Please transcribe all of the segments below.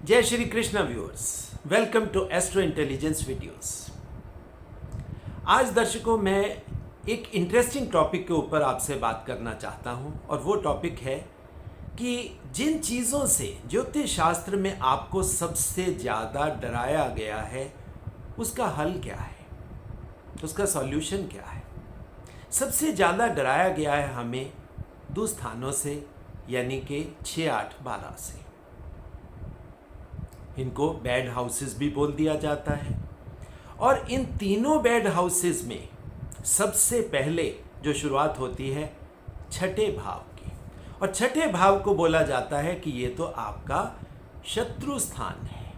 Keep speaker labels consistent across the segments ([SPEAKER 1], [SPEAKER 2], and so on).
[SPEAKER 1] जय Shri Krishna viewers, welcome to astro intelligence videos. आज दर्शकों मैं एक इंटरेस्टिंग टॉपिक के ऊपर आपसे बात करना चाहता हूं और वो टॉपिक है कि जिन चीज़ों से ज्योतिष शास्त्र में आपको सबसे ज़्यादा डराया गया है उसका हल क्या है, उसका सॉल्यूशन क्या है। सबसे ज़्यादा डराया गया है हमें दुस्थानों से, यानी कि 6, 8, 12 से। इनको बैड हाउसेस भी बोल दिया जाता है और इन तीनों बैड हाउसेस में सबसे पहले जो शुरुआत होती है छठे भाव की, और छठे भाव को बोला जाता है कि ये तो आपका शत्रु स्थान है,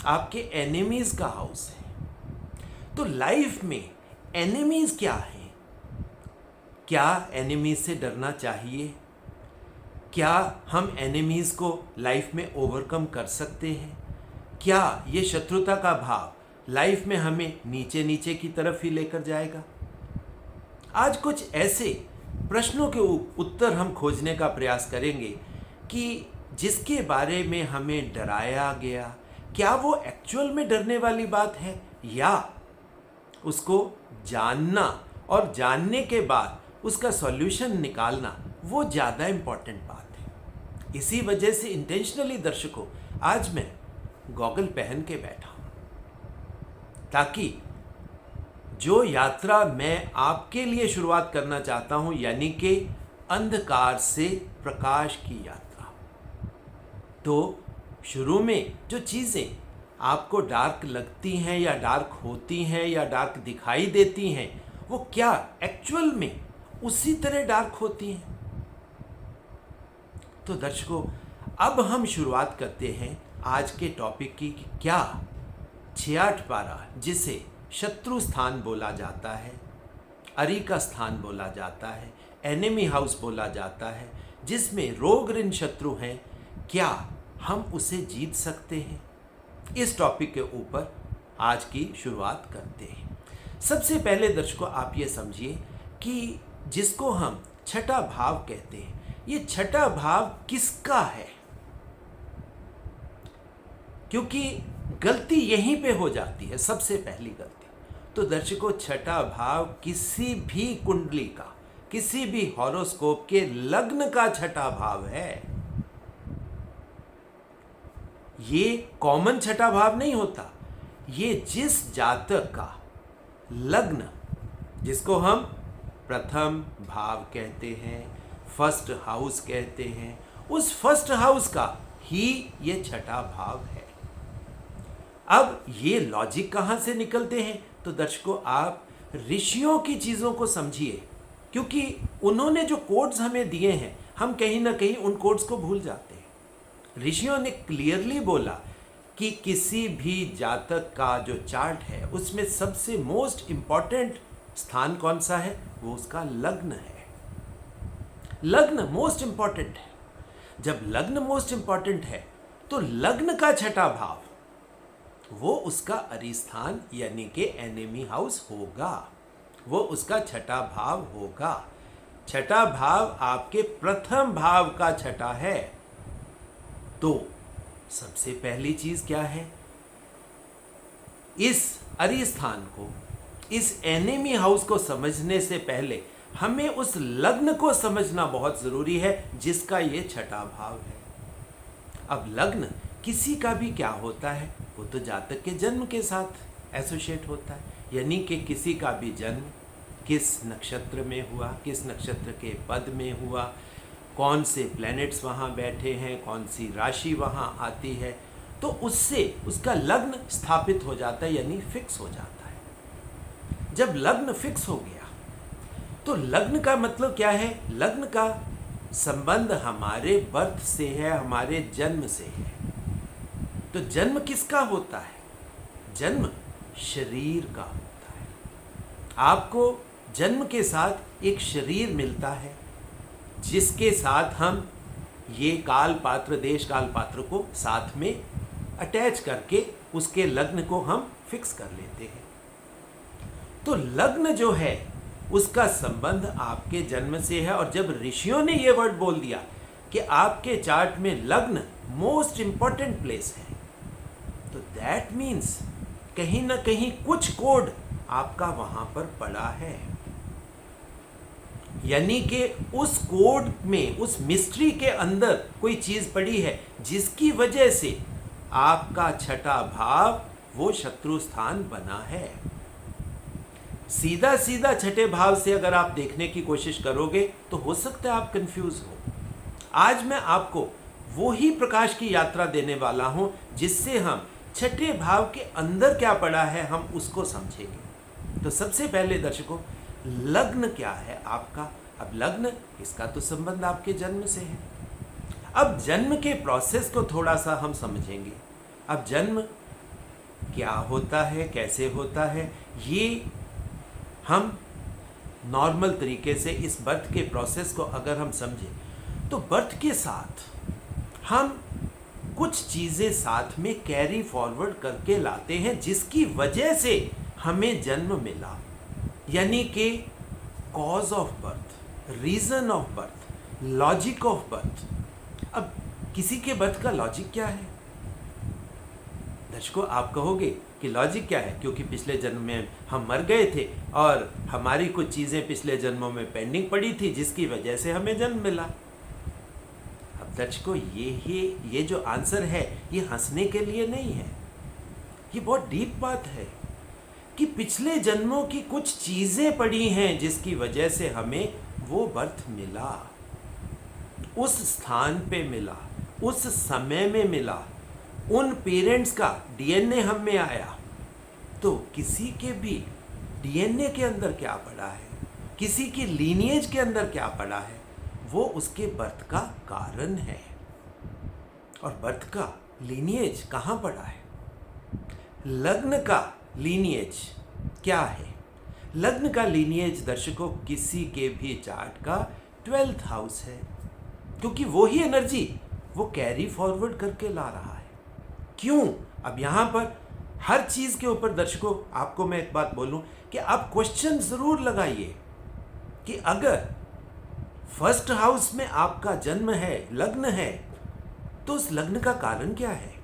[SPEAKER 1] आपके एनिमीज का हाउस है। तो लाइफ में एनिमीज क्या है, क्या एनिमीज से डरना चाहिए, क्या हम एनिमीज को लाइफ में ओवरकम कर सकते हैं, क्या ये शत्रुता का भाव लाइफ में हमें नीचे नीचे की तरफ ही लेकर जाएगा। आज कुछ ऐसे प्रश्नों के उत्तर हम खोजने का प्रयास करेंगे कि जिसके बारे में हमें डराया गया, क्या वो एक्चुअल में डरने वाली बात है या उसको जानना और जानने के बाद उसका सॉल्यूशन निकालना वो ज़्यादा इम्पॉर्टेंट बात है। इसी वजह से इंटेंशनली दर्शकों आज मैं गॉगल पहन के बैठा हूं ताकि जो यात्रा मैं आपके लिए शुरुआत करना चाहता हूं, यानी कि अंधकार से प्रकाश की यात्रा, तो शुरू में जो चीज़ें आपको डार्क लगती हैं या डार्क होती हैं या डार्क दिखाई देती हैं वो क्या एक्चुअल में उसी तरह डार्क होती हैं। तो दर्शकों अब हम शुरुआत करते हैं आज के टॉपिक की कि क्या 6, 8, 12 जिसे शत्रु स्थान बोला जाता है, अरी का स्थान बोला जाता है, एनिमी हाउस बोला जाता है, जिसमें रोग ऋण शत्रु हैं, क्या हम उसे जीत सकते हैं। इस टॉपिक के ऊपर आज की शुरुआत करते हैं। सबसे पहले दर्शकों आप ये समझिए कि जिसको हम छठा भाव कहते हैं, ये छठा भाव किसका है, क्योंकि गलती यहीं पे हो जाती है, सबसे पहली गलती। तो दर्शकों छठा भाव किसी भी कुंडली का, किसी भी हॉरोस्कोप के लग्न का छठा भाव है। ये कॉमन छठा भाव नहीं होता, ये जिस जातक का लग्न, जिसको हम प्रथम भाव कहते हैं, फर्स्ट हाउस कहते हैं, उस फर्स्ट हाउस का ही ये छठा भाव है। अब ये लॉजिक कहाँ से निकलते हैं, तो दर्शकों आप ऋषियों की चीज़ों को समझिए, क्योंकि उन्होंने जो कोड्स हमें दिए हैं हम कहीं ना कहीं उन कोड्स को भूल जाते हैं। ऋषियों ने क्लियरली बोला कि किसी भी जातक का जो चार्ट है उसमें सबसे मोस्ट इम्पॉर्टेंट स्थान कौन सा है, वो उसका लग्न है। लग्न मोस्ट इम्पॉर्टेंट है। जब लग्न मोस्ट इम्पॉर्टेंट है तो लग्न का छठा भाव वो उसका अरिस्थान यानी कि एनिमी हाउस होगा, वो उसका छठा भाव होगा। छठा भाव आपके प्रथम भाव का छठा है। तो सबसे पहली चीज क्या है, इस अरिस्थान को, इस एनिमी हाउस को समझने से पहले हमें उस लग्न को समझना बहुत जरूरी है जिसका ये छठा भाव है। अब लग्न किसी का भी क्या होता है, वो तो जातक के जन्म के साथ एसोसिएट होता है, यानी कि किसी का भी जन्म किस नक्षत्र में हुआ, किस नक्षत्र के पद में हुआ, कौन से प्लैनेट्स वहाँ बैठे हैं, कौन सी राशि वहाँ आती है, तो उससे उसका लग्न स्थापित हो जाता है, यानी फिक्स हो जाता है। जब लग्न फिक्स हो गया तो लग्न का मतलब क्या है, लग्न का संबंध हमारे बर्थ से है, हमारे जन्म से है। तो जन्म किसका होता है, जन्म शरीर का होता है। आपको जन्म के साथ एक शरीर मिलता है जिसके साथ हम ये काल पात्र, देश काल पात्र को साथ में अटैच करके उसके लग्न को हम फिक्स कर लेते हैं। तो लग्न जो है उसका संबंध आपके जन्म से है। और जब ऋषियों ने ये वर्ड बोल दिया कि आपके चार्ट में लग्न मोस्ट इंपॉर्टेंट प्लेस है, तो दैट मीन्स कहीं ना कहीं कुछ कोड आपका वहां पर पड़ा है, यानी कि उस कोड में, उस मिस्ट्री के अंदर कोई चीज पड़ी है जिसकी वजह से आपका छठा भाव वो शत्रु स्थान बना है। सीधा सीधा छठे भाव से अगर आप देखने की कोशिश करोगे तो हो सकता है आप कंफ्यूज हो। आज मैं आपको वो ही प्रकाश की यात्रा देने वाला हूं जिससे हम छठे भाव के अंदर क्या पड़ा है हम उसको समझेंगे। तो सबसे पहले दर्शकों, लग्न क्या है आपका? अब लग्न, इसका तो संबंध आपके जन्म से है। अब जन्म के प्रोसेस को थोड़ा सा हम समझेंगे। अब जन्म क्या होता है, कैसे होता है, ये हम नॉर्मल तरीके से इस बर्थ के प्रोसेस को अगर हम समझें तो बर्थ के साथ हम कुछ चीज़ें साथ में कैरी फॉरवर्ड करके लाते हैं जिसकी वजह से हमें जन्म मिला, यानी कि cause of birth, reason of birth, logic of birth. अब किसी के बर्थ का लॉजिक क्या है दर्शकों? आप कहोगे कि लॉजिक क्या है, क्योंकि पिछले जन्म में हम मर गए थे और हमारी कुछ चीज़ें पिछले जन्मों में पेंडिंग पड़ी थी जिसकी वजह से हमें जन्म मिला। अब दर्शकों, ये जो आंसर है ये हंसने के लिए नहीं है, ये बहुत डीप बात है कि पिछले जन्मों की कुछ चीज़ें पड़ी हैं जिसकी वजह से हमें वो बर्थ मिला, उस स्थान पे मिला, उस समय में मिला, उन पेरेंट्स का डीएनए हम में आया। तो किसी के भी डीएनए के अंदर क्या पड़ा है, किसी की लीनिएज के अंदर क्या पड़ा है, वो उसके बर्थ का कारण है। और बर्थ का लीनिएज कहाँ पड़ा है? लग्न का लीनिएज क्या है? लग्न का लीनिएज दर्शकों किसी के भी चार्ट का 12th हाउस है, क्योंकि वो ही एनर्जी वो कैरी फॉरवर्ड करके ला रहा है। क्यों? अब यहां पर हर चीज के ऊपर दर्शकों आपको मैं एक बात बोलूं कि आप क्वेश्चन जरूर लगाइए कि अगर फर्स्ट हाउस में आपका जन्म है, लग्न है, तो उस लग्न का कारण क्या है,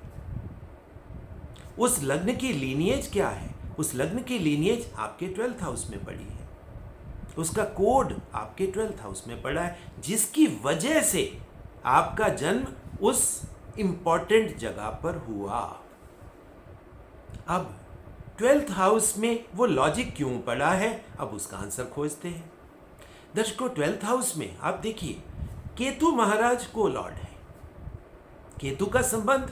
[SPEAKER 1] उस लग्न की लीनिएज क्या है? उस लग्न की लीनिएज आपके 12th हाउस में पड़ी है, उसका कोड आपके 12th हाउस में पड़ा है, जिसकी वजह से आपका जन्म उस इंपॉर्टेंट जगह पर हुआ। अब 12th हाउस में वो लॉजिक क्यों पड़ा है, अब उसका आंसर खोजते हैं। दर्शकों, 12th हाउस में आप देखिए केतु महाराज को लॉर्ड है। केतु का संबंध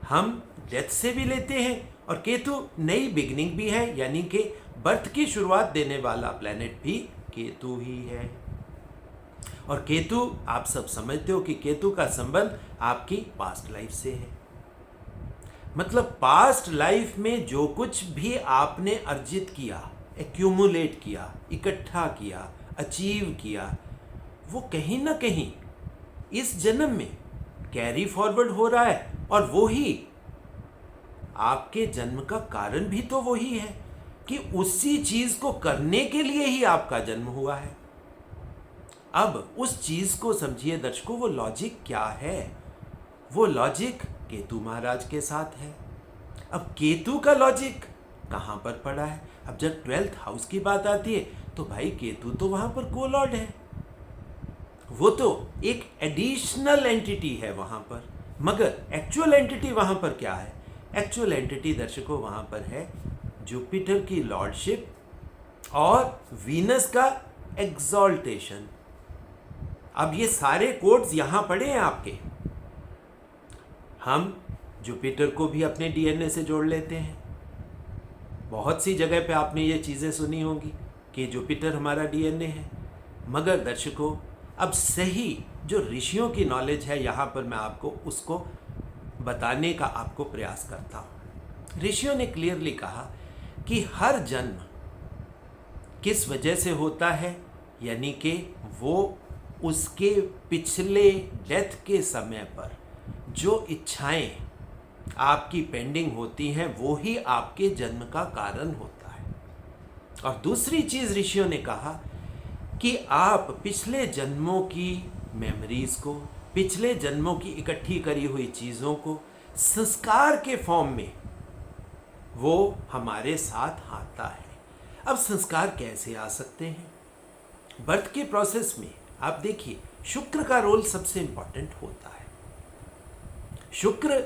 [SPEAKER 1] हम डेथ से भी लेते हैं और केतु नई बिगनिंग भी है, यानी कि बर्थ की शुरुआत देने वाला प्लेनेट भी केतु ही है। और केतु, आप सब समझते हो कि केतु का संबंध आपकी पास्ट लाइफ से है। मतलब पास्ट लाइफ में जो कुछ भी आपने अर्जित किया, एक्यूमुलेट किया, इकट्ठा किया, अचीव किया, वो कहीं ना कहीं इस जन्म में कैरी फॉरवर्ड हो रहा है। और वो ही आपके जन्म का कारण भी तो वही है कि उसी चीज को करने के लिए ही आपका जन्म हुआ है। अब उस चीज को समझिए दर्शकों, वो लॉजिक क्या है? वो लॉजिक केतु महाराज के साथ है। अब केतु का लॉजिक कहां पर पड़ा है? अब जब 12th हाउस की बात आती है तो भाई केतु तो वहां पर को-लॉर्ड है, वो तो एक एडिशनल एंटिटी है वहां पर। मगर एक्चुअल एंटिटी वहां पर क्या है? एक्चुअल एंटिटी दर्शकों वहां पर है जुपिटर की लॉर्डशिप और वीनस का एग्जॉल्टेशन। अब ये सारे कोड्स यहां पड़े हैं आपके। हम जुपिटर को भी अपने डीएनए से जोड़ लेते हैं। बहुत सी जगह पे आपने ये चीज़ें सुनी होंगी कि जुपिटर हमारा डीएनए है। मगर दर्शकों, अब सही जो ऋषियों की नॉलेज है यहाँ पर मैं आपको उसको बताने का आपको प्रयास करता हूँ। ऋषियों ने क्लियरली कहा कि हर जन्म किस वजह से होता है, यानी कि वो उसके पिछले डेथ के समय पर जो इच्छाएं आपकी पेंडिंग होती हैं वो ही आपके जन्म का कारण होता है। और दूसरी चीज ऋषियों ने कहा कि आप पिछले जन्मों की मेमोरीज को, पिछले जन्मों की इकट्ठी करी हुई चीज़ों को संस्कार के फॉर्म में वो हमारे साथ आता है। अब संस्कार कैसे आ सकते हैं? बर्थ के प्रोसेस में आप देखिए शुक्र का रोल सबसे इंपॉर्टेंट होता है। शुक्र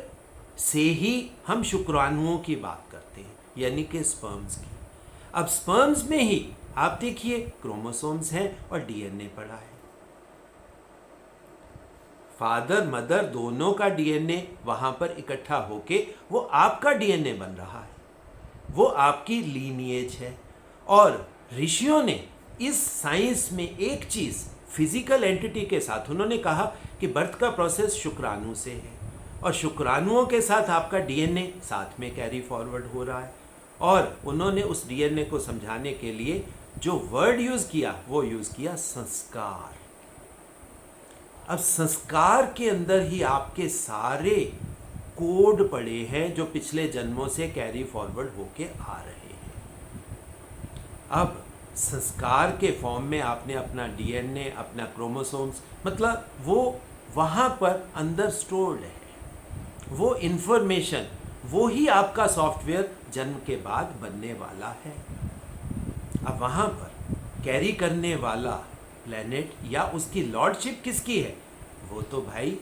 [SPEAKER 1] से ही हम शुक्राणुओं की बात करते हैं, यानी कि स्पर्म्स की। अब स्पर्म्स में ही आप देखिए क्रोमोसोम्स हैं और डीएनए पड़ा है। फादर मदर दोनों का डीएनए वहां पर इकट्ठा होके वो आपका डीएनए बन रहा है, वो आपकी लीनिएज है। और ऋषियों ने इस साइंस में एक चीज फिजिकल एंटिटी के साथ उन्होंने कहा कि बर्थ का प्रोसेस शुक्राणु से है और शुक्राणुओं के साथ आपका डीएनए साथ में कैरी फॉरवर्ड हो रहा है। और उन्होंने उस डीएनए को समझाने के लिए जो वर्ड यूज किया वो यूज किया संस्कार। अब संस्कार के अंदर ही आपके सारे कोड पड़े हैं जो पिछले जन्मों से कैरी फॉरवर्ड होके आ रहे हैं। अब संस्कार के फॉर्म में आपने अपना डीएनए, अपना क्रोमोसोम्स, मतलब वो वहाँ पर अंदर स्टोर्ड है। वो इंफॉर्मेशन, वो ही आपका सॉफ्टवेयर जन्म के बाद बनने वाला है। अब वहाँ पर कैरी करने वाला प्लेनेट या उसकी लॉर्डशिप किसकी है? वो तो भाई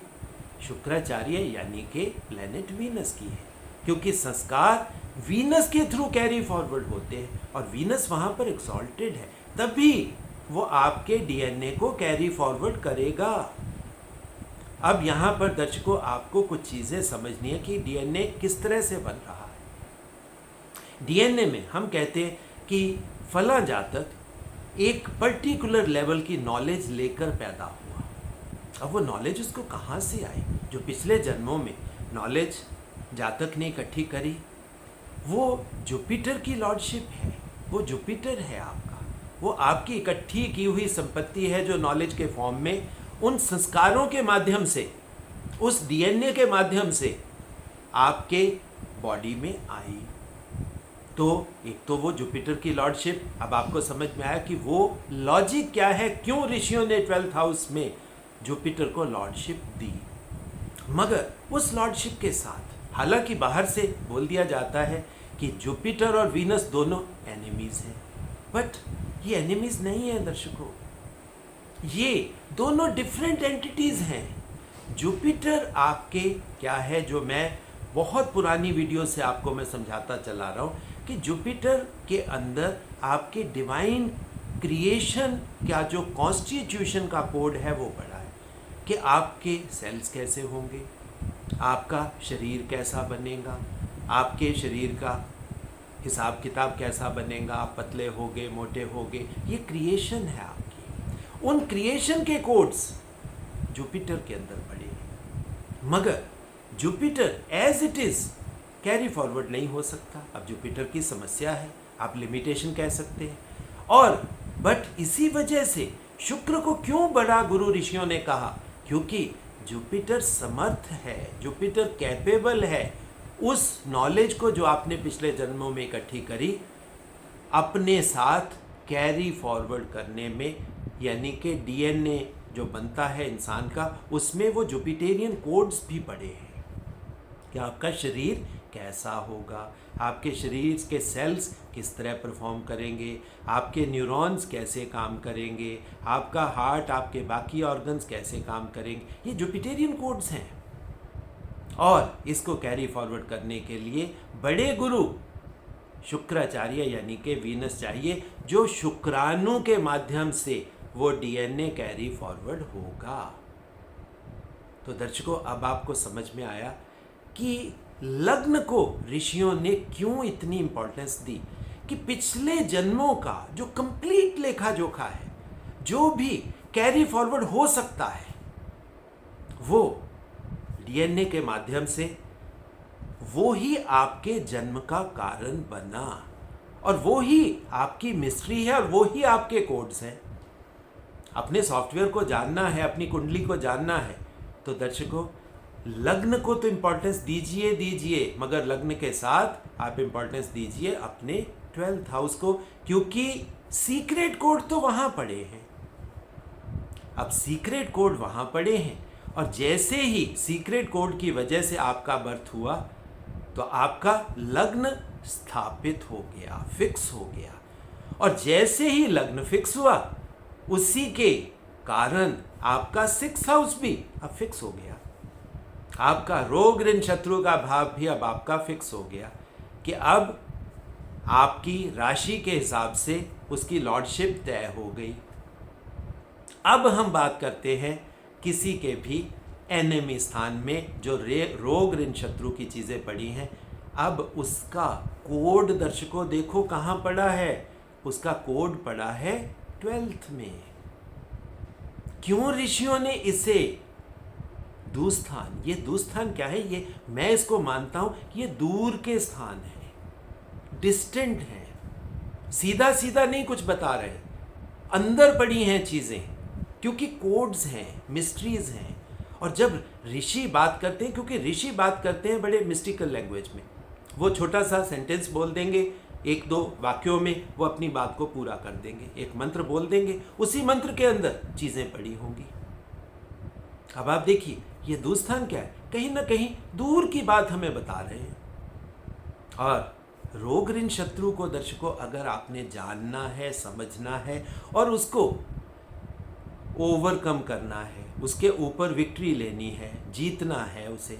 [SPEAKER 1] शुक्राचार्य यानी कि प्लेनेट वीनस की है, क्योंकि संस्कार वीनस के थ्रू कैरी फॉरवर्ड होते हैं और वीनस वहाँ पर एक्सॉल्टेड है, तभी वो आपके डीएनए को कैरी फॉरवर्ड करेगा। अब यहाँ पर दर्शकों आपको कुछ चीज़ें समझनी है कि डीएनए किस तरह से बन रहा है। डीएनए में हम कहते हैं कि फला जातक एक पर्टिकुलर लेवल की नॉलेज लेकर पैदा हुआ। अब वो नॉलेज उसको कहाँ से आई? जो पिछले जन्मों में नॉलेज जातक ने इकट्ठी करी, वो जुपिटर की लॉर्डशिप है। वो जुपिटर है आपका, वो आपकी इकट्ठी की हुई संपत्ति है जो नॉलेज के फॉर्म में उन संस्कारों के माध्यम से, उस डीएनए के माध्यम से आपके बॉडी में आई। तो एक तो वो जुपिटर की लॉर्डशिप। अब आपको समझ में आया कि वो लॉजिक क्या है, क्यों ऋषियों ने 12th हाउस में जुपिटर को लॉर्डशिप दी। मगर उस लॉर्डशिप के साथ हालांकि बाहर से बोल दिया जाता है कि जुपिटर और वीनस दोनों एनिमीज हैं, बट ये एनिमीज नहीं है दर्शकों, ये दोनों डिफरेंट एंटिटीज हैं। जुपिटर आपके क्या है, जो मैं बहुत पुरानी वीडियो से आपको मैं समझाता चला रहा हूँ कि जुपिटर के अंदर आपके डिवाइन क्रिएशन का जो कॉन्स्टिट्यूशन का कोड है वो बड़ा है कि आपके सेल्स कैसे होंगे, आपका शरीर कैसा बनेगा, आपके शरीर का हिसाब किताब कैसा बनेगा, आप पतले होगे मोटे होगे, ये क्रिएशन है आपकी। उन क्रिएशन के कोड्स जुपिटर के अंदर पड़े हैं, मगर Jupiter as it is carry forward नहीं हो सकता। अब जुपिटर की समस्या है, आप लिमिटेशन कह सकते हैं। और बट इसी वजह से शुक्र को क्यों बड़ा गुरु ऋषियों ने कहा, क्योंकि जुपिटर समर्थ है, जुपिटर कैपेबल है उस नॉलेज को जो आपने पिछले जन्मों में इकट्ठी करी अपने साथ कैरी फॉरवर्ड करने में, यानी कि डीएनए जो बनता है इंसान का, उसमें वो जुपिटेरियन कोड्स भी पड़े हैं कि आपका शरीर कैसा होगा, आपके शरीर के सेल्स किस तरह परफॉर्म करेंगे, आपके न्यूरॉन्स कैसे काम करेंगे, आपका हार्ट, आपके बाकी ऑर्गन्स कैसे काम करेंगे, ये जुपिटेरियन कोड्स हैं। और इसको कैरी फॉरवर्ड करने के लिए बड़े गुरु शुक्राचार्य यानी कि वीनस चाहिए, जो शुक्राणु के माध्यम से वो डीएनए कैरी फॉरवर्ड होगा। तो दर्शकों अब आपको समझ में आया कि लग्न को ऋषियों ने क्यों इतनी इंपॉर्टेंस दी, कि पिछले जन्मों का जो कंप्लीट लेखा जोखा है, जो भी कैरी फॉरवर्ड हो सकता है, वो डीएनए के माध्यम से वो ही आपके जन्म का कारण बना और वो ही आपकी मिस्ट्री है और वो ही आपके कोड्स हैं। अपने सॉफ्टवेयर को जानना है, अपनी कुंडली को जानना है, तो दर्शकों लग्न को तो इंपॉर्टेंस दीजिए, मगर लग्न के साथ आप इंपॉर्टेंस दीजिए अपने 12th हाउस को, क्योंकि सीक्रेट कोड तो वहां पड़े हैं। अब सीक्रेट कोड वहां पड़े हैं और जैसे ही सीक्रेट कोड की वजह से आपका बर्थ हुआ, तो आपका लग्न स्थापित हो गया, फिक्स हो गया। और जैसे ही लग्न फिक्स हुआ, उसी के कारण आपका 6th हाउस भी अब फिक्स हो गया। आपका रोग ऋण शत्रु का भाव भी अब आपका फिक्स हो गया कि अब आपकी राशि के हिसाब से उसकी लॉर्डशिप तय हो गई। अब हम बात करते हैं किसी के भी एनिमी स्थान में जो रोग ऋण शत्रु की चीज़ें पड़ी हैं। अब उसका कोड दर्शकों देखो कहाँ पड़ा है, उसका कोड पड़ा है 12th में। क्यों ऋषियों ने इसे दूस्थान, ये दूस्थान क्या है, ये मैं इसको मानता हूं ये दूर के स्थान है, डिस्टेंट है, सीधा सीधा नहीं कुछ बता रहे, अंदर पड़ी हैं चीजें, क्योंकि कोड्स हैं, मिस्ट्रीज हैं। और जब ऋषि बात करते हैं, क्योंकि ऋषि बात करते हैं बड़े मिस्टिकल लैंग्वेज में, वो छोटा सा सेंटेंस बोल देंगे, 1-2 वाक्यों में वो अपनी बात को पूरा कर देंगे, एक मंत्र बोल देंगे, उसी मंत्र के अंदर चीजें पड़ी होंगी। अब आप देखिए ये दूस्थान क्या है, कहीं ना कहीं दूर की बात हमें बता रहे हैं। और रोग ऋण शत्रु को दर्शकों अगर आपने जानना है, समझना है और उसको ओवरकम करना है, उसके ऊपर विक्ट्री लेनी है, जीतना है उसे,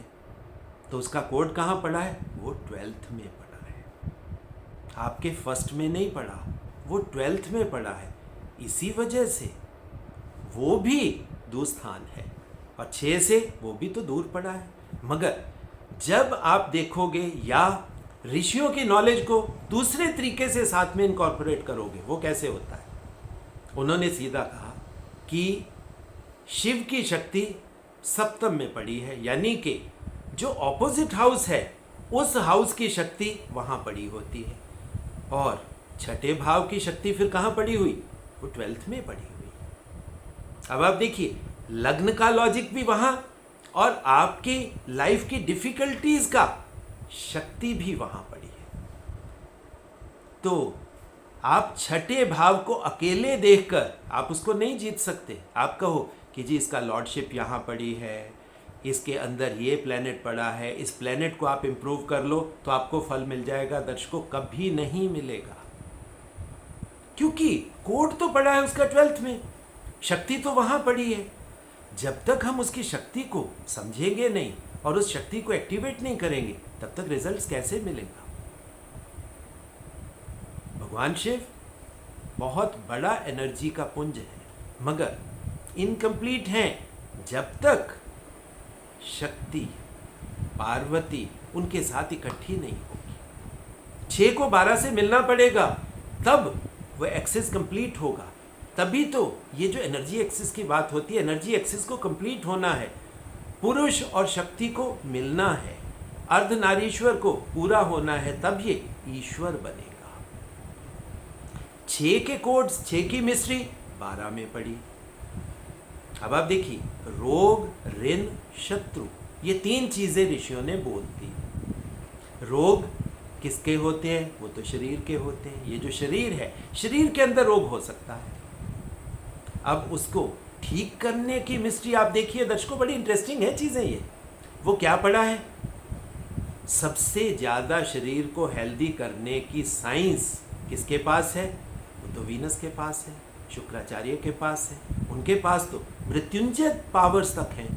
[SPEAKER 1] तो उसका कोड कहाँ पड़ा है, वो 12th में पड़ा है। आपके फर्स्ट में नहीं पड़ा, वो 12th में पड़ा है। इसी वजह से वो भी दूस्थान है और 6 से वो भी तो दूर पड़ा है। मगर जब आप देखोगे या ऋषियों की नॉलेज को दूसरे तरीके से साथ में इनकॉर्पोरेट करोगे, वो कैसे होता है। उन्होंने सीधा कहा कि शिव की शक्ति सप्तम में पड़ी है, यानी कि जो ऑपोजिट हाउस है उस हाउस की शक्ति वहां पड़ी होती है। और छठे भाव की शक्ति फिर कहां पड़ी हुई, वो 12th में पड़ी हुई। अब आप देखिए लग्न का लॉजिक भी वहां और आपकी लाइफ की डिफिकल्टीज का शक्ति भी वहां पड़ी है। तो आप छठे भाव को अकेले देखकर आप उसको नहीं जीत सकते। आप कहो कि जी इसका लॉर्डशिप यहाँ पड़ी है, इसके अंदर ये प्लेनेट पड़ा है, इस प्लेनेट को आप इम्प्रूव कर लो तो आपको फल मिल जाएगा। दर्शकों कभी नहीं मिलेगा, क्योंकि कोड तो पड़ा है उसका 12th में, शक्ति तो वहाँ पड़ी है। जब तक हम उसकी शक्ति को समझेंगे नहीं और उस शक्ति को एक्टिवेट नहीं करेंगे, तब तक रिजल्ट्स कैसे मिलेगा। भगवान शिव बहुत बड़ा एनर्जी का पुंज है, मगर इनकम्प्लीट हैं जब तक शक्ति पार्वती उनके साथ इकट्ठी नहीं होगी। 6 को 12 से मिलना पड़ेगा, तब वो एक्सेस कंप्लीट होगा। तभी तो ये जो एनर्जी एक्सेस की बात होती है, एनर्जी एक्सेस को कंप्लीट होना है, पुरुष और शक्ति को मिलना है, अर्धनारीश्वर को पूरा होना है, तब ये ईश्वर बनेगा। 6 के कोड्स, 6 की मिस्ट्री 12 में पड़ी। अब आप देखिए रोग ऋण शत्रु, ये 3 चीजें ऋषियों ने बोल दी। रोग किसके होते हैं, वो तो शरीर के होते हैं। ये जो शरीर है, शरीर के अंदर रोग हो सकता है। अब उसको ठीक करने की मिस्ट्री आप देखिए दर्शकों, बड़ी इंटरेस्टिंग है चीजें ये। वो क्या पड़ा है, सबसे ज्यादा शरीर को हेल्दी करने की साइंस किसके पास है, वो तो वीनस के पास है, शुक्राचार्य के पास है। उनके पास तो मृत्युंजय पावर्स तक हैं,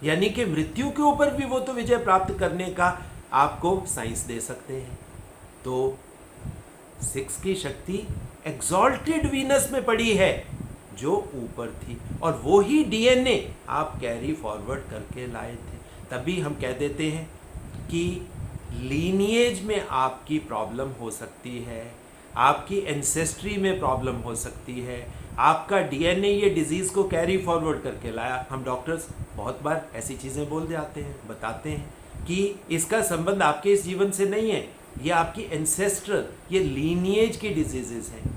[SPEAKER 1] यानी कि मृत्यु के ऊपर भी वो तो विजय प्राप्त करने का आपको साइंस दे सकते हैं। तो 6 की शक्ति एक्सॉल्टेड वीनस में पड़ी है जो ऊपर थी, और वो ही डीएनए आप कैरी फॉरवर्ड करके लाए थे। तभी हम कह देते हैं कि लीनिएज में आपकी प्रॉब्लम हो सकती है, आपकी एंसेस्ट्री में प्रॉब्लम हो सकती है, आपका डीएनए ये डिजीज़ को कैरी फॉरवर्ड करके लाया। हम डॉक्टर्स बहुत बार ऐसी चीज़ें बोल जाते हैं, बताते हैं कि इसका संबंध आपके इस जीवन से नहीं है, ये आपकी एंसेस्ट्रल, ये लीनिएज की डिजीजेस हैं।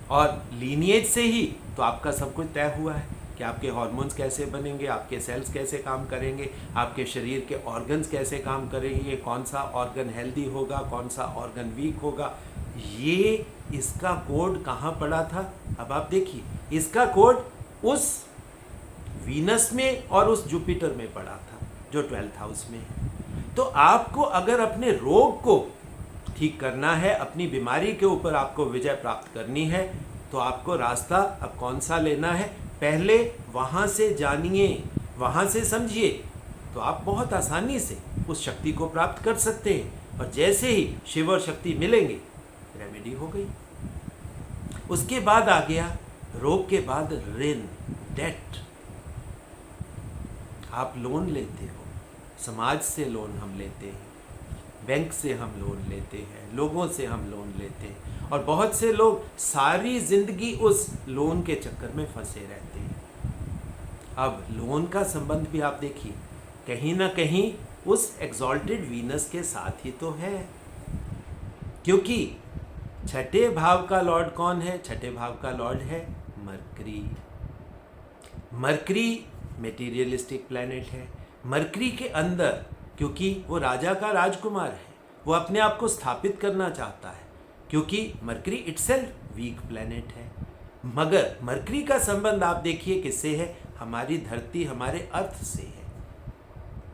[SPEAKER 1] और लीनिएज से ही तो आपका सब कुछ तय हुआ है कि आपके हार्मोन्स कैसे बनेंगे, आपके सेल्स कैसे काम करेंगे, आपके शरीर के ऑर्गन्स कैसे काम करेंगे, कौन सा ऑर्गन हेल्दी होगा, कौन सा ऑर्गन वीक होगा। ये इसका कोड कहाँ पड़ा था। अब आप देखिए इसका कोड उस वीनस में और उस जुपिटर में पड़ा था जो 12th हाउस में है। तो आपको अगर अपने रोग को ठीक करना है, अपनी बीमारी के ऊपर आपको विजय प्राप्त करनी है, तो आपको रास्ता अब कौन सा लेना है, पहले वहाँ से जानिए, वहाँ से समझिए, तो आप बहुत आसानी से उस शक्ति को प्राप्त कर सकते हैं। और जैसे ही शिव और शक्ति मिलेंगे, रेमेडी हो गई। उसके बाद आ गया रोग के बाद ऋण, डेट। आप लोन लेते हो, समाज से लोन हम लेते हैं, बैंक से हम लोन लेते हैं, लोगों से हम लोन लेते हैं, और बहुत से लोग सारी जिंदगी उस लोन के चक्कर में फंसे रहते हैं। अब लोन का संबंध भी आप देखिए, कहीं ना कहीं उस एग्जॉल्टेड वीनस के साथ ही तो है, क्योंकि छठे भाव का लॉर्ड कौन है? छठे भाव का लॉर्ड है मरकरी। मरकरी मेटीरियलिस्टिक प्लैनेट है। मरकरी के अंदर, क्योंकि वो राजा का राजकुमार है, वो अपने आप को स्थापित करना चाहता है, क्योंकि मरकरी इटसेल्फ वीक प्लैनेट है। मगर मरकरी का संबंध आप देखिए किससे है? हमारी धरती, हमारे अर्थ से है।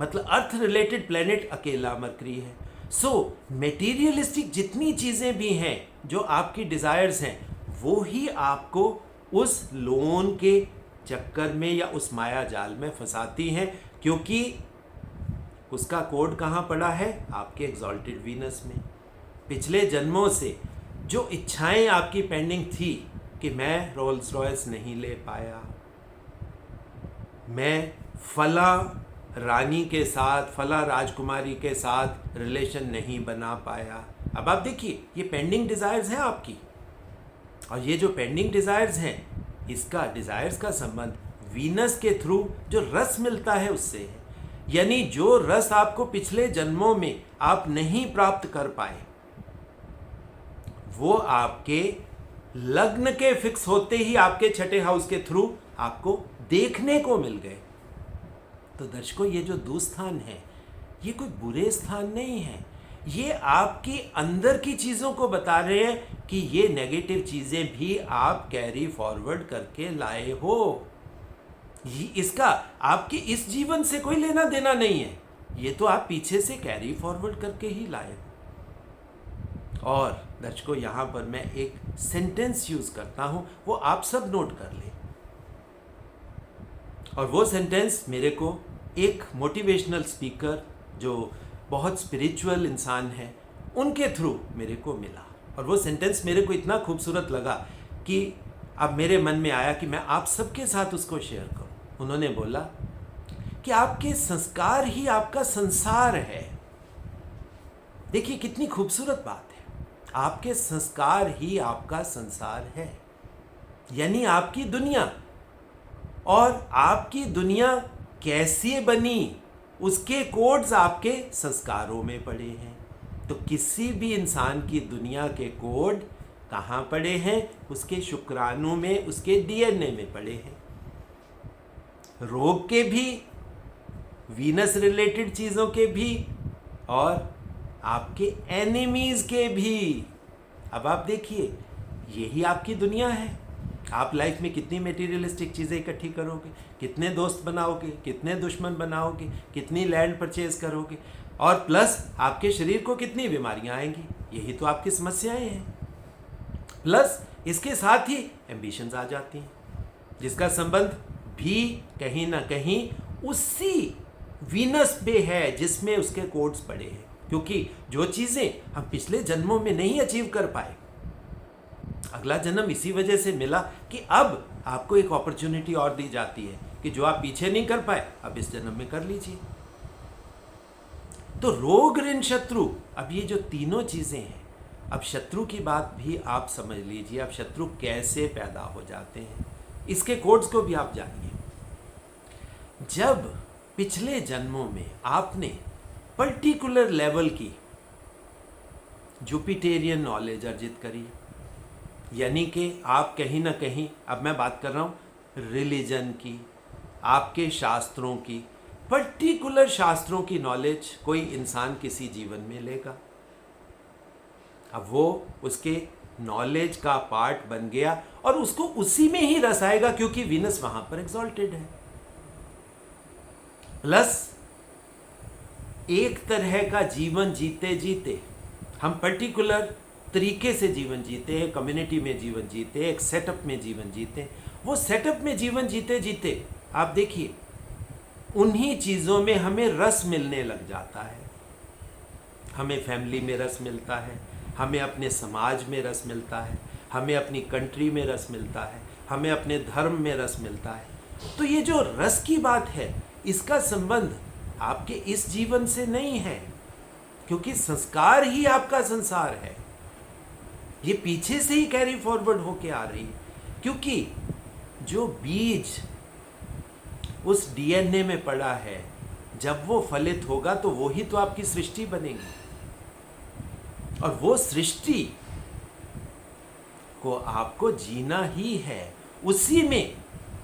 [SPEAKER 1] मतलब अर्थ रिलेटेड प्लैनेट अकेला मरकरी है। सो मेटीरियलिस्टिक जितनी चीज़ें भी हैं जो आपकी डिज़ायर्स हैं, वो ही आपको उस लोन के चक्कर में या उस माया जाल में फंसाती हैं, क्योंकि उसका कोड कहाँ पड़ा है? आपके एग्जॉल्टेड वीनस में। पिछले जन्मों से जो इच्छाएं आपकी पेंडिंग थी कि मैं रोल्स रॉयस नहीं ले पाया, मैं फला रानी के साथ, फला राजकुमारी के साथ रिलेशन नहीं बना पाया। अब आप देखिए, ये पेंडिंग डिज़ायर्स हैं आपकी, और ये जो पेंडिंग डिज़ायर्स हैं, इसका डिज़ायर्स का संबंध वीनस के थ्रू जो रस मिलता है उससे है। यानी जो रस आपको पिछले जन्मों में आप नहीं प्राप्त कर पाए, वो आपके लग्न के फिक्स होते ही आपके छठे हाउस के थ्रू आपको देखने को मिल गए। तो दर्शकों, ये जो दुस्थान है, ये कोई बुरे स्थान नहीं है, ये आपकी अंदर की चीज़ों को बता रहे हैं कि ये नेगेटिव चीज़ें भी आप कैरी फॉरवर्ड करके लाए हो। इसका आपके इस जीवन से कोई लेना देना नहीं है, ये तो आप पीछे से कैरी फॉरवर्ड करके ही लाए हो। और दर्शकों, यहाँ पर मैं एक सेंटेंस यूज़ करता हूँ, वो आप सब नोट कर लें। और वो सेंटेंस मेरे को एक मोटिवेशनल स्पीकर जो बहुत स्पिरिचुअल इंसान है, उनके थ्रू मेरे को मिला। और वो सेंटेंस मेरे को इतना खूबसूरत लगा कि अब मेरे मन में आया कि मैं आप सबके साथ उसको शेयर करूं। उन्होंने बोला कि आपके संस्कार ही आपका संसार है। देखिए कितनी खूबसूरत बात है, आपके संस्कार ही आपका संसार है, यानी आपकी दुनिया। और आपकी दुनिया कैसे बनी, उसके कोड्स आपके संस्कारों में पड़े हैं। तो किसी भी इंसान की दुनिया के कोड कहाँ पड़े हैं? उसके शुक्राणु में, उसके डीएनए में पड़े हैं। रोग के भी, वीनस रिलेटेड चीज़ों के भी, और आपके एनिमीज़ के भी। अब आप देखिए, यही आपकी दुनिया है। आप लाइफ में कितनी मटेरियलिस्टिक चीज़ें इकट्ठी करोगे, कितने दोस्त बनाओगे, कितने दुश्मन बनाओगे, कितनी लैंड परचेज करोगे, और प्लस आपके शरीर को कितनी बीमारियां आएंगी। यही तो आपकी समस्याएं हैं। प्लस इसके साथ ही एम्बिशंस आ जाती हैं, जिसका संबंध भी कहीं ना कहीं उसी वीनस पे है जिसमें उसके कोड्स पड़े हैं। क्योंकि जो चीज़ें हम पिछले जन्मों में नहीं अचीव कर पाए, अगला जन्म इसी वजह से मिला कि अब आपको एक अपॉर्चुनिटी और दी जाती है कि जो आप पीछे नहीं कर पाए, अब इस जन्म में कर लीजिए। तो रोग, ऋण, शत्रु, अब ये जो तीनों चीज़ें हैं, अब शत्रु की बात भी आप समझ लीजिए। अब शत्रु कैसे पैदा हो जाते हैं, इसके कोड्स को भी आप जानिए। जब पिछले जन्मों में आपने पर्टिकुलर लेवल की जुपिटेरियन नॉलेज अर्जित करी, यानी कि आप कहीं ना कहीं, अब मैं बात कर रहा हूँ रिलीजन की, आपके शास्त्रों की, पर्टिकुलर शास्त्रों की नॉलेज कोई इंसान किसी जीवन में लेगा। अब वो उसके नॉलेज का पार्ट बन गया और उसको उसी में ही रस आएगा, क्योंकि वीनस वहाँ पर एग्जॉल्टेड है। प्लस एक तरह का जीवन जीते जीते हम पर्टिकुलर तरीके से जीवन जीते हैं, कम्युनिटी में जीवन जीते हैं, एक सेटअप में जीवन जीते हैं। वो सेटअप में जीवन जीते जीते आप देखिए उन्हीं चीज़ों में हमें रस मिलने लग जाता है। हमें फैमिली में रस मिलता है, हमें अपने समाज में रस मिलता है, हमें अपनी कंट्री में रस मिलता है, हमें अपने धर्म में रस मिलता है। तो ये जो रस की बात है, इसका संबंध आपके इस जीवन से नहीं है, क्योंकि संस्कार ही आपका संसार है। ये पीछे से ही कैरी फॉरवर्ड होके आ रही है, क्योंकि जो बीज उस डीएनए में पड़ा है, जब वो फलित होगा तो वो ही तो आपकी सृष्टि बनेगी। और वो सृष्टि को आपको जीना ही है। उसी में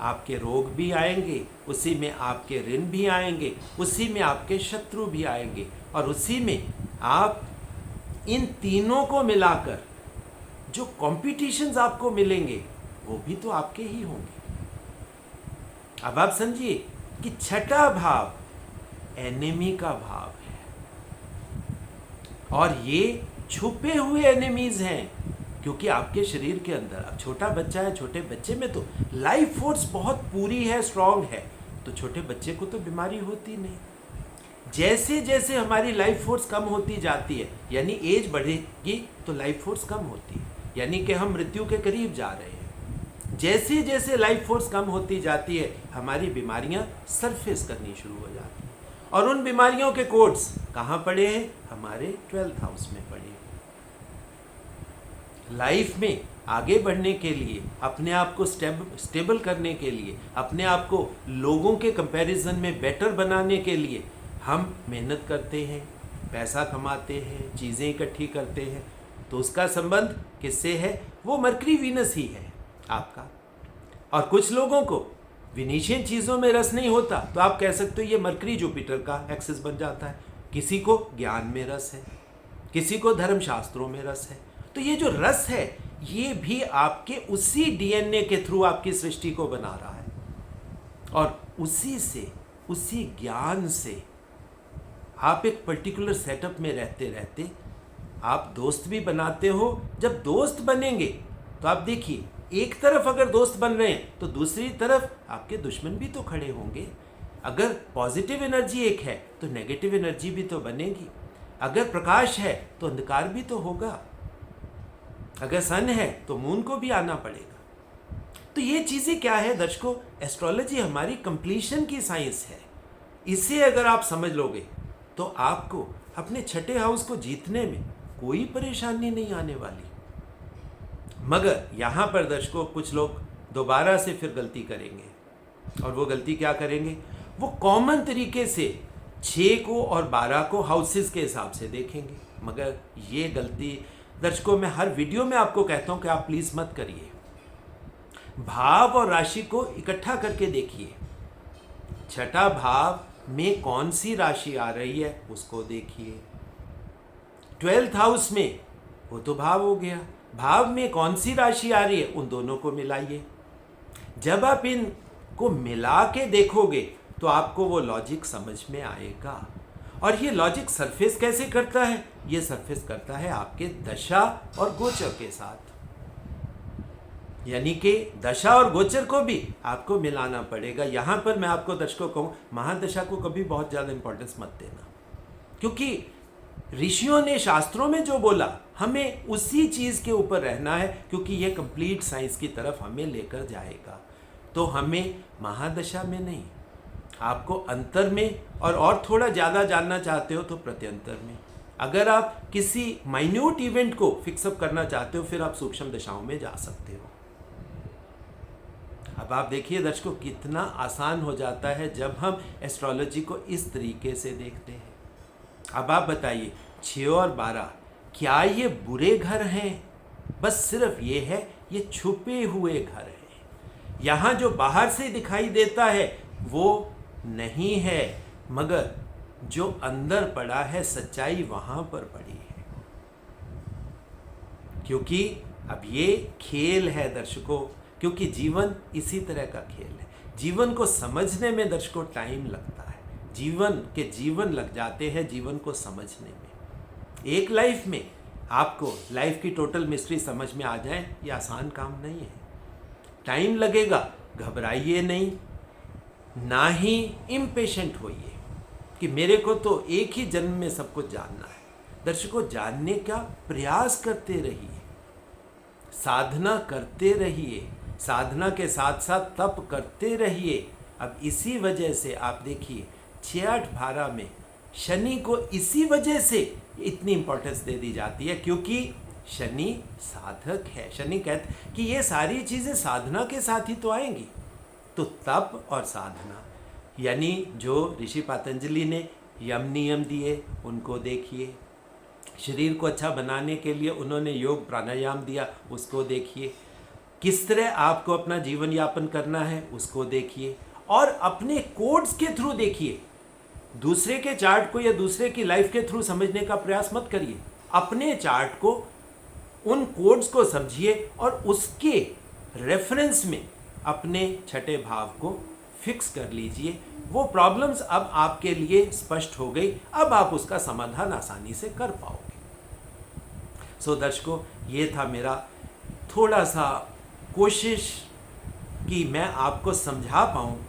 [SPEAKER 1] आपके रोग भी आएंगे, उसी में आपके ऋण भी आएंगे, उसी में आपके शत्रु भी आएंगे, और उसी में आप इन तीनों को मिलाकर जो कॉम्पिटिशन्स आपको मिलेंगे वो भी तो आपके ही होंगे। अब आप समझिए कि छठा भाव एनिमी का भाव है, और ये छुपे हुए एनिमीज हैं, क्योंकि आपके शरीर के अंदर, अब छोटा बच्चा है, छोटे बच्चे में तो लाइफ फोर्स बहुत पूरी है, स्ट्रांग है, तो छोटे बच्चे को तो बीमारी होती नहीं। जैसे जैसे हमारी लाइफ फोर्स कम होती जाती है, यानी एज बढ़ेगी तो लाइफ फोर्स कम होती है, यानी कि हम मृत्यु के करीब जा रहे हैं। जैसे जैसे लाइफ फोर्स कम होती जाती है, हमारी बीमारियां सरफेस करनी शुरू हो जाती हैं, और उन बीमारियों के कोड्स कहाँ पड़े हैं? हमारे 12th हाउस में पड़े हैं। लाइफ में आगे बढ़ने के लिए, अपने आप को स्टेबल करने के लिए, अपने आप को लोगों के कंपैरिजन में बेटर बनाने के लिए हम मेहनत करते हैं, पैसा कमाते हैं, चीज़ें इकट्ठी करते हैं। तो उसका संबंध किससे है? वो मरकरी वीनस ही है आपका। और कुछ लोगों को विनीशियन चीज़ों में रस नहीं होता, तो आप कह सकते हो ये मरकरी जुपिटर का एक्सिस बन जाता है। किसी को ज्ञान में रस है, किसी को धर्मशास्त्रों में रस है। तो ये जो रस है, ये भी आपके उसी डीएनए के थ्रू आपकी सृष्टि को बना रहा है, और उसी से, उसी ज्ञान से आप एक पर्टिकुलर सेटअप में रहते रहते आप दोस्त भी बनाते हो। जब दोस्त बनेंगे तो आप देखिए, एक तरफ अगर दोस्त बन रहे हैं तो दूसरी तरफ आपके दुश्मन भी तो खड़े होंगे। अगर पॉजिटिव एनर्जी एक है तो नेगेटिव एनर्जी भी तो बनेगी। अगर प्रकाश है तो अंधकार भी तो होगा। अगर सन है तो मून को भी आना पड़ेगा। तो ये चीज़ें क्या है दर्शकों? एस्ट्रोलॉजी हमारी कंप्लीशन की साइंस है। इसे अगर आप समझ लोगे तो आपको अपने छठे हाउस को जीतने में कोई परेशानी नहीं आने वाली। मगर यहाँ पर दर्शकों कुछ लोग दोबारा से फिर गलती करेंगे, और वो गलती क्या करेंगे? वो कॉमन तरीके से 6 को और 12 को हाउसेस के हिसाब से देखेंगे। मगर ये गलती दर्शकों मैं हर वीडियो में आपको कहता हूँ कि आप प्लीज़ मत करिए। भाव और राशि को इकट्ठा करके देखिए। छठा भाव में कौन सी राशि आ रही है उसको देखिए। 12th हाउस में वो तो भाव हो गया, भाव में कौन सी राशि आ रही है उन दोनों को मिलाइए। जब आप इनको मिला के देखोगे तो आपको वो लॉजिक समझ में आएगा। और ये लॉजिक सरफेस कैसे करता है? ये सरफेस करता है आपके दशा और गोचर के साथ, यानी कि दशा और गोचर को भी आपको मिलाना पड़ेगा। यहाँ पर मैं आपको दर्शकों कहूँ, महादशा को कभी बहुत ज़्यादा इंपॉर्टेंस मत देना, क्योंकि ऋषियों ने शास्त्रों में जो बोला हमें उसी चीज़ के ऊपर रहना है, क्योंकि ये कंप्लीट साइंस की तरफ हमें लेकर जाएगा। तो हमें महादशा में नहीं, आपको अंतर में, और थोड़ा ज़्यादा जानना चाहते हो तो प्रत्यंतर में। अगर आप किसी माइन्यूट इवेंट को फिक्सअप करना चाहते हो फिर आप सूक्ष्म दशाओं में जा सकते हो। अब आप देखिए दर्शकों कितना आसान हो जाता है जब हम एस्ट्रोलॉजी को इस तरीके से देखते हैं। अब आप बताइए 6 और 12 क्या ये बुरे घर हैं? बस सिर्फ ये है, ये छुपे हुए घर हैं। यहाँ जो बाहर से दिखाई देता है वो नहीं है, मगर जो अंदर पड़ा है सच्चाई वहाँ पर पड़ी है। क्योंकि अब ये खेल है दर्शकों, क्योंकि जीवन इसी तरह का खेल है। जीवन को समझने में दर्शकों टाइम लगता है, जीवन लग जाते हैं जीवन को समझने में। एक लाइफ में आपको लाइफ की टोटल मिस्ट्री समझ में आ जाए, ये आसान काम नहीं है। टाइम लगेगा, घबराइए नहीं, ना ही इम्पेशेंट होइए कि मेरे को तो एक ही जन्म में सब कुछ जानना है। दर्शकों, जानने का प्रयास करते रहिए, साधना करते रहिए, साधना के साथ साथ तप करते रहिए। अब इसी वजह से आप देखिए 6-8-12 में शनि को इसी वजह से इतनी इंपॉर्टेंस दे दी जाती है, क्योंकि शनि साधक है। शनि कहते कि ये सारी चीज़ें साधना के साथ ही तो आएंगी। तो तप और साधना, यानी जो ऋषि पतंजलि ने यम नियम दिए उनको देखिए, शरीर को अच्छा बनाने के लिए उन्होंने योग प्राणायाम दिया उसको देखिए, किस तरह आपको अपना जीवन यापन करना है उसको देखिए, और अपने कोड्स के थ्रू देखिए। दूसरे के चार्ट को या दूसरे की लाइफ के थ्रू समझने का प्रयास मत करिए। अपने चार्ट को, उन कोड्स को समझिए और उसके रेफरेंस में अपने छठे भाव को फिक्स कर लीजिए। वो प्रॉब्लम्स अब आपके लिए स्पष्ट हो गई, अब आप उसका समाधान आसानी से कर पाओगे। सो दर्शकों, ये था मेरा थोड़ा सा कोशिश कि मैं आपको समझा पाऊँ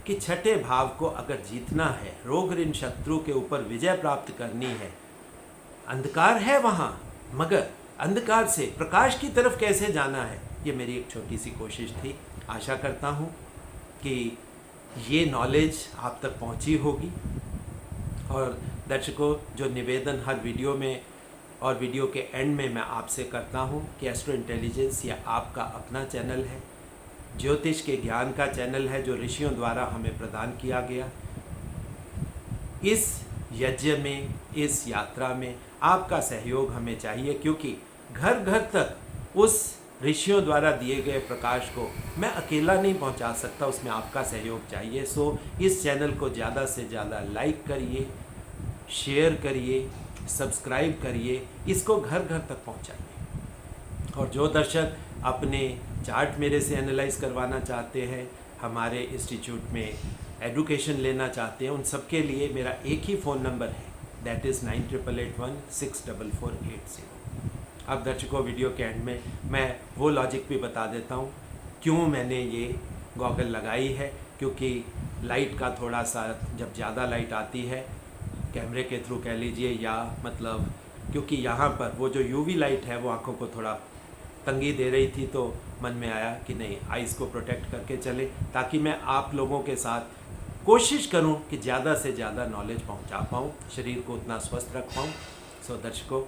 [SPEAKER 1] कि छठे भाव को अगर जीतना है, रोग ऋण शत्रु के ऊपर विजय प्राप्त करनी है, अंधकार है वहाँ, मगर अंधकार से प्रकाश की तरफ कैसे जाना है, ये मेरी एक छोटी सी कोशिश थी। आशा करता हूँ कि ये नॉलेज आप तक पहुँची होगी। और दर्शकों, जो निवेदन हर वीडियो में और वीडियो के एंड में मैं आपसे करता हूँ कि एस्ट्रो इंटेलिजेंस या आपका अपना चैनल है, ज्योतिष के ज्ञान का चैनल है जो ऋषियों द्वारा हमें प्रदान किया गया। इस यज्ञ में, इस यात्रा में आपका सहयोग हमें चाहिए, क्योंकि घर घर तक उस ऋषियों द्वारा दिए गए प्रकाश को मैं अकेला नहीं पहुंचा सकता, उसमें आपका सहयोग चाहिए। सो इस चैनल को ज़्यादा से ज़्यादा लाइक करिए, शेयर करिए, सब्सक्राइब करिए, इसको घर घर तक पहुंचाइए। और जो दर्शक अपने चार्ट मेरे से एनालाइज करवाना चाहते हैं, हमारे इंस्टीट्यूट में एडुकेशन लेना चाहते हैं, उन सबके लिए मेरा एक ही फ़ोन नंबर है, दैट इज़ 9881164480। अब दर्शकों, वीडियो के एंड में मैं वो लॉजिक भी बता देता हूँ क्यों मैंने ये गॉगल लगाई है। क्योंकि लाइट का थोड़ा सा, जब ज़्यादा लाइट आती है कैमरे के थ्रू कह लीजिए, या मतलब क्योंकि यहाँ पर वो जो यूवी लाइट है वो आँखों को थोड़ा तंगी दे रही थी, तो मन में आया कि नहीं, आइज़ को प्रोटेक्ट करके चले, ताकि मैं आप लोगों के साथ कोशिश करूं कि ज़्यादा से ज़्यादा नॉलेज पहुंचा पाऊं, शरीर को उतना स्वस्थ रख पाऊं। सो दर्शकों,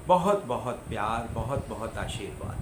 [SPEAKER 1] बहुत बहुत प्यार, बहुत बहुत आशीर्वाद।